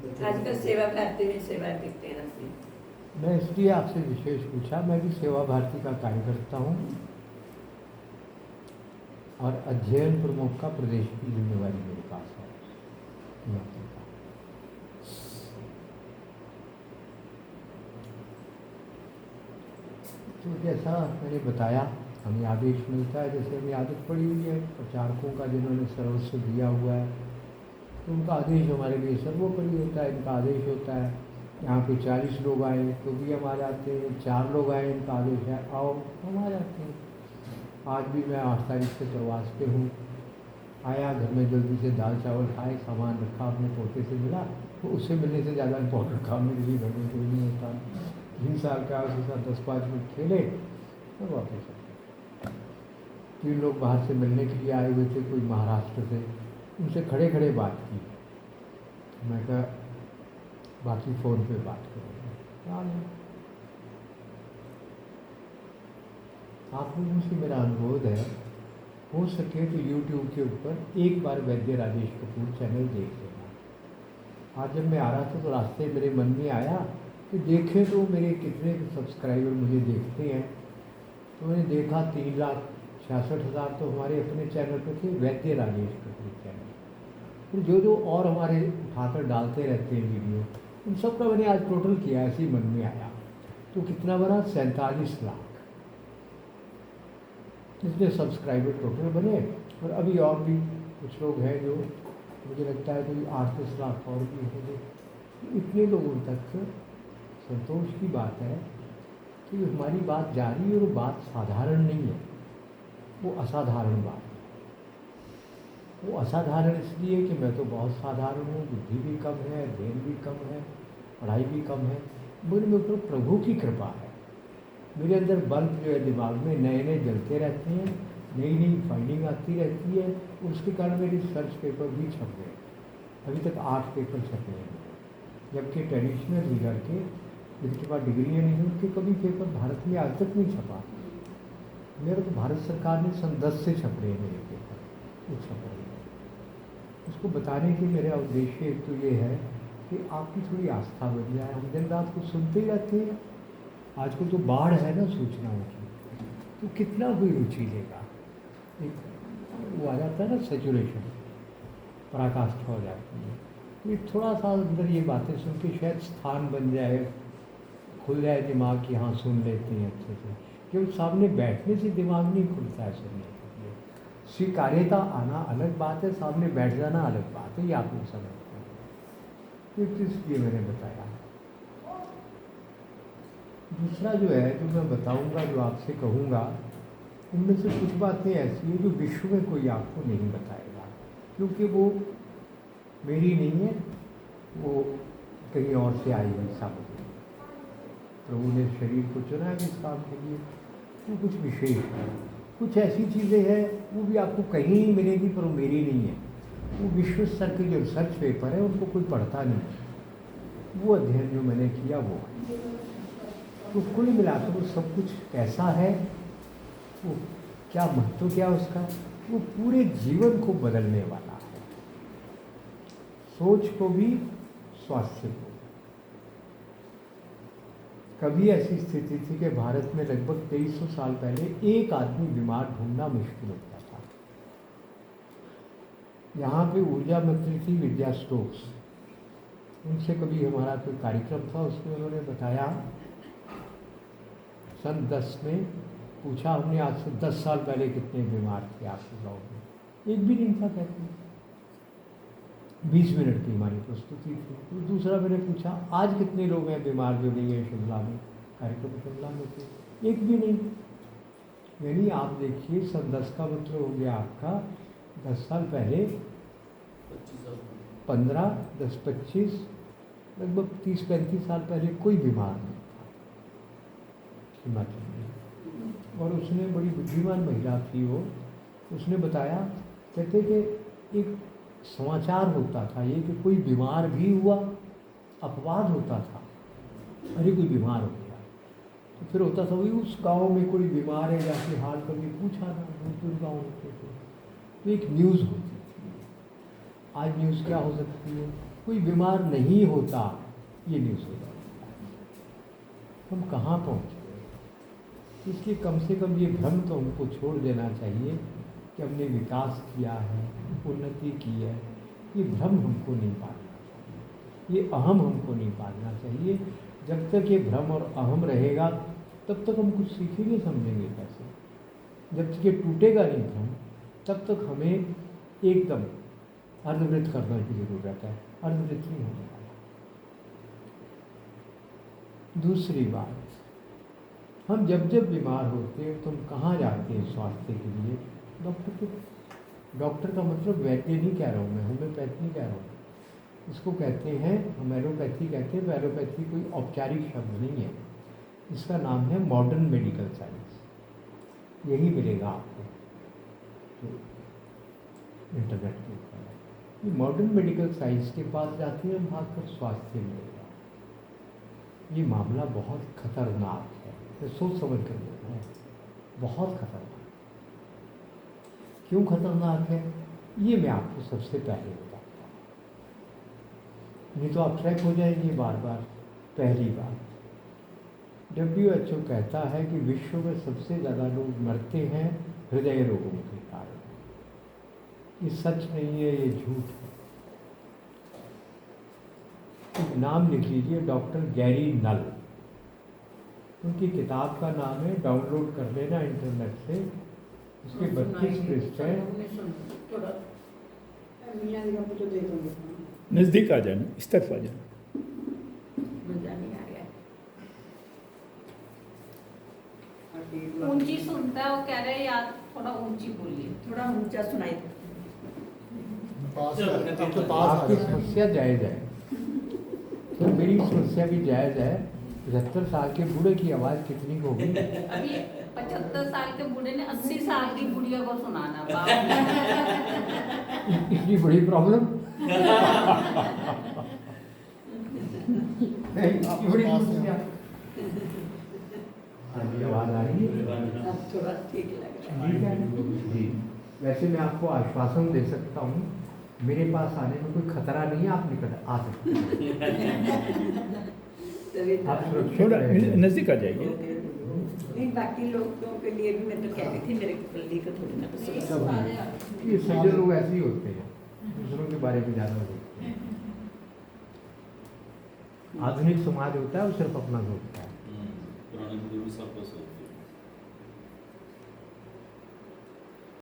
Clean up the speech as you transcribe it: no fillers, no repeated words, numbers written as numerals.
आजकल सेवा भारती में सेवा देखते हैं अपनी। मैं इसलिए आपसे विशेष पूछा, मैं भी सेवा भारती का कार्य करता हूँ और अध्ययन प्रमुख का प्रदेश की जिम्मेवारी मेरे पास है। तो जैसा मैंने बताया, हमें आदेश मिलता है, जैसे हमें आदत पड़ी हुई है प्रचारकों का जिन्होंने सर्वस्व दिया हुआ है, तो उनका आदेश हमारे लिए सर्वोपरि होता है। इनका आदेश होता है यहाँ पे 40 लोग आए तो भी हम आ जाते हैं, 4 लोग आए इनका आदेश है आओ, हम आ जाते हैं। आज भी मैं 8 तारीख से प्रवास पे हूँ, आया घर में जल्दी से दाल चावल खाए, सामान रखा, अपने पोते से मिला, तो उससे मिलने से ज़्यादा इम्पोर्टेंट काम मेरे लिए घर में कोई नहीं होता। 3 साल का उसके साथ 10-5 मिनट खेले तो वापस आ गए। 3 लोग बाहर से मिलने के लिए आए हुए थे, कोई महाराष्ट्र से, उनसे खड़े खड़े बात की। मैं कहा बाकी फ़ोन पे बात करेंगे। आप लोगों से मेरा अनुरोध है, हो सके तो YouTube के ऊपर एक बार वैद्य राजेश कपूर चैनल देख लेना। आज जब मैं आ रहा था तो रास्ते मेरे मन में आया कि देखें तो मेरे कितने सब्सक्राइबर मुझे देखते हैं। तो मैंने देखा 3,66,000 तो हमारे अपने चैनल पे थे, वैद्य राजेश कपूर चैनल। फिर जो और हमारे उठाकर डालते रहते हैं वीडियो, उन सब का मैंने आज टोटल किया, ऐसे ही मन में आया। तो कितना बना? 47 लाख इसलिए सब्सक्राइबर टोटल बने। और अभी और भी कुछ लोग हैं जो मुझे लगता है कोई 8-10 लाख और भी होंगे। इतने लोगों तक संतोष की बात है कि हमारी बात जारी है, और बात साधारण नहीं है, वो असाधारण बात है। वो असाधारण इसलिए कि मैं तो बहुत साधारण हूँ, बुद्धि भी कम है, अध्ययन भी कम है, पढ़ाई भी कम है, मुझ में तो प्रभु की कृपा है। मेरे अंदर बल्ब जो है दिमाग में नए नए जलते रहते हैं, नई नई फाइंडिंग आती रहती है, उसके कारण मेरे रिसर्च पेपर भी छप गए। अभी तक 8 पेपर छपे हैं, जबकि ट्रेडिशनल लीडर के जिनके पास डिग्रियाँ नहीं हैं उनके कभी पेपर भारत में आज तक नहीं छपा। मेरे तो भारत सरकार ने सन 10 से छप रहे हैं मेरे पेपर, वो छप रहे हैं। उसको बताने की मेरा उद्देश्य एक तो ये है कि आपकी थोड़ी आस्था बन जाए। हम दिन रात को सुनते ही रहते हैं, आजकल तो बाढ़ है ना सूचनाओं की, तो कितना कोई रुचि लेगा। एक वो आ जाता है ना सैचुरेशन, पराकाष्ठा हो जाती है। तो ये थोड़ा सा अंदर ये बातें सुन के शायद स्थान बन जाए, खुल जाए दिमाग कि हाँ सुन लेते हैं अच्छे से। क्योंकि सामने बैठने से दिमाग नहीं खुलता है सुनने के लिए। स्वीकार्यता आना अलग बात है, सामने बैठ जाना अलग बात है, ये आप लोग समझते हैं। तो इसलिए मैंने बताया। दूसरा जो है, जो मैं बताऊंगा, जो आपसे कहूँगा, उनमें से कुछ बातें ऐसी हैं जो विश्व में कोई आपको नहीं बताएगा, क्योंकि वो मेरी नहीं है, वो कहीं और से आई हुई सामग्री। प्रभु ने शरीर को चुना है इस काम के लिए, वो कुछ विशेष है। कुछ ऐसी चीज़ें हैं वो भी आपको कहीं नहीं मिलेगी, पर वो मेरी नहीं है। वो विश्व स्तर के जो रिसर्च पेपर है उनको कोई पढ़ता नहीं, वो अध्ययन जो मैंने किया वो। तो कुल मिलाकर वो सब कुछ कैसा है, वो क्या महत्व क्या उसका, वो पूरे जीवन को बदलने वाला है, सोच को भी, स्वास्थ्य को। कभी ऐसी स्थिति थी कि भारत में लगभग 2300 साल पहले एक आदमी बीमार ढूंढना मुश्किल होता था। यहाँ पे ऊर्जा मंत्री थी विद्या स्टोक्स, उनसे कभी हमारा कोई कार्यक्रम था, उसमें उन्होंने बताया, सन 10 में पूछा हमने, आज से 10 साल पहले कितने बीमार थे आपके गाँव में? एक भी नहीं था कहते। 20 मिनट की हमारी प्रस्तुति थी। तो दूसरा मैंने पूछा, आज कितने लोग हैं बीमार जो नहीं है शिमला में, कार्यक्रम शिमला में थे? एक भी नहीं। यानी आप देखिए, सन 10 का मतलब हो गया आपका 10 साल पहले 15, 10, 25, लगभग 30-35 साल पहले कोई बीमार नहीं था हिमाचल में। और उसने, बड़ी बुद्धिमान महिला थी वो, उसने बताया, कहते कि एक समाचार होता था ये कि कोई बीमार भी हुआ, अपवाद होता था, अरे कोई बीमार हो गया, तो फिर होता था वही उस गांव में कोई बीमार है, जाके हाल कभी पूछा ना, दूर गाँव होते थे, तो एक न्यूज़ होती थी। आज न्यूज़ क्या हो सकती है? कोई बीमार नहीं होता, ये न्यूज़ हो जाता है। हम कहाँ पहुँच गए? इसलिए कम से कम ये भ्रम तो हमको छोड़ देना चाहिए कि हमने विकास किया है, उन्नति की है। ये भ्रम हमको नहीं पालना चाहिए, ये अहम हमको नहीं पालना चाहिए। जब तक ये भ्रम और अहम रहेगा तब तक हम कुछ सीखेंगे समझेंगे कैसे? जब तक ये टूटेगा नहीं भ्रम, तब तक हमें एकदम अर्धवृत्त करने की ज़रूरत है। अर्धवृत्त नहीं होने वाला। दूसरी बात, हम जब जब बीमार होते हैं तो हम कहाँ जाते हैं स्वास्थ्य के लिए? डॉक्टर के। डॉक्टर का मतलब वैद्य नहीं कह रहा हूँ मैं, होम्योपैथी नहीं कह रहा हूँ। इसको कहते हैं, हम एलोपैथी कहते हैं। एलोपैथी कोई औपचारिक शब्द नहीं है, इसका नाम है मॉडर्न मेडिकल साइंस। यही मिलेगा आपको तो इंटरनेट के ऊपर। ये मॉडर्न मेडिकल साइंस के पास जाते हैं हम, भागकर स्वास्थ्य मिलेगा। ये मामला बहुत खतरनाक है, तो सोच समझ कर लेना है। बहुत खतरनाक। क्यों खतरनाक है ये मैं आपको सबसे पहले बताता हूँ, नहीं तो आप ट्रैक हो जाएंगे बार बार। पहली बात, WHO कहता है कि विश्व में सबसे ज़्यादा लोग मरते हैं हृदय रोगों के कारण। ये सच नहीं है, ये झूठ है। एक नाम लिख लीजिए, डॉक्टर गैरी नल। उनकी किताब का नाम है, डाउनलोड कर लेना इंटरनेट से। उसके 32 पृष्ठ हैं। नज़दीक आ जाना, इस तरफ आ जाना। मजा नहीं आ गया। ऊंची सुनता है, वो कह रहे हैं यार थोड़ा ऊंची बोलिए। थोड़ा ऊंचा सुनाई आपकी समस्या जायज़ है, तो मेरी समस्या भी जायज़ है। 75 साल के बूढ़े की आवाज़ कितनी होगी? अभी 75 साल के बूढ़े ने 80 साल की बुढ़िया को सुनाना। बाप इतनी बड़ी प्रॉब्लम? इतनी बड़ी समस्या? हाँ जी, आवाज़ आ रही है? अब थोड़ा ठीक लग रहा है। ठीक है जी। वैसे मैं आपको आश्वासन दे सकता हूँ, मेरे पास आने में कोई खतरा नहीं है। आप निकट आ सकते हैं। तभी तो- आप सुरक्षित थोड़ा रहेंगे। नज़दीक आ जाइए। नहीं, बाकी लोगों के लिए भी मैं तो कह रही थी, मेरे बल्ली को थोड़ी ना पसंद। सब ये सज्जन लोग ऐसे ही होते हैं, दूसरों के बारे में ज़्यादा सोचते हैं। आधुनिक समाज होता है वो सिर्फ अपना सोचता है। पुराने बुजुर्ग सब कुछ होते हैं।